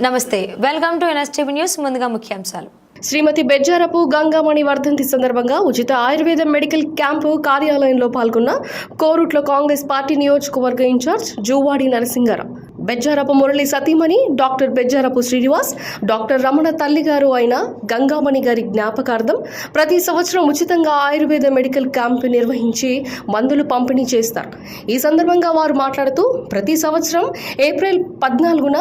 నమస్తే, welcome to NSTV news. ముందుగా ముఖ్యాంశాలు. శ్రీమతి బెజ్జారపు గంగామణి వర్ధంతి సందర్భంగా ఉచిత ఆయుర్వేద మెడికల్ క్యాంపు కార్యాలయంలో పాల్గొన్న కోరుట్ల కాంగ్రెస్ పార్టీ నియోజకవర్గ ఇన్ఛార్జ్ జూవాడి నరసింగారావు. బెజ్జారపు మురళి సతీమణి డాక్టర్ బెజ్జారపు శ్రీనివాస్, డాక్టర్ రమణ తల్లిగారు అయిన గంగామణి గారి జ్ఞాపకార్థం ప్రతి సంవత్సరం ఉచితంగా ఆయుర్వేద మెడికల్ క్యాంపు నిర్వహించి మందులు పంపిణీ చేస్తారు. ఈ సందర్భంగా వారు మాట్లాడుతూ ప్రతి సంవత్సరం ఏప్రిల్ 14న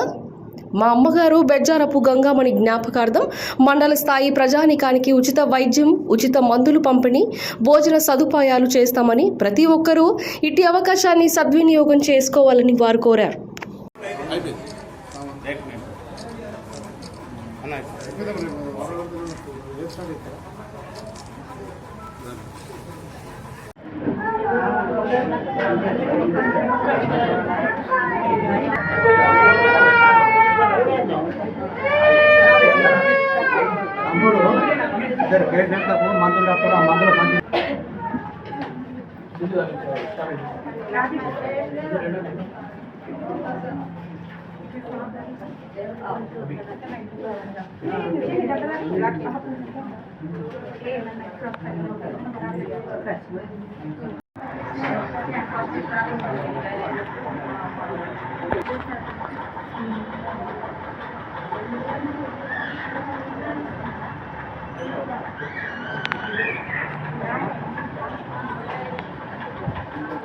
మా అమ్మగారు బెజ్జారపు గంగామణి జ్ఞాపకార్థం మండల స్థాయి ప్రజానికానికి ఉచిత వైద్యం, ఉచిత మందులు పంపిణీ, భోజన సదుపాయాలు చేస్తామని ప్రతి ఒక్కరూ ఇట్టి అవకాశాన్ని సద్వినియోగం చేసుకోవాలని వారు కోరారు. ఇద్దరు పేషెంట్లకు మందులు రాకుండా ఆ మందులు మంచి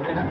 ఓకేనా?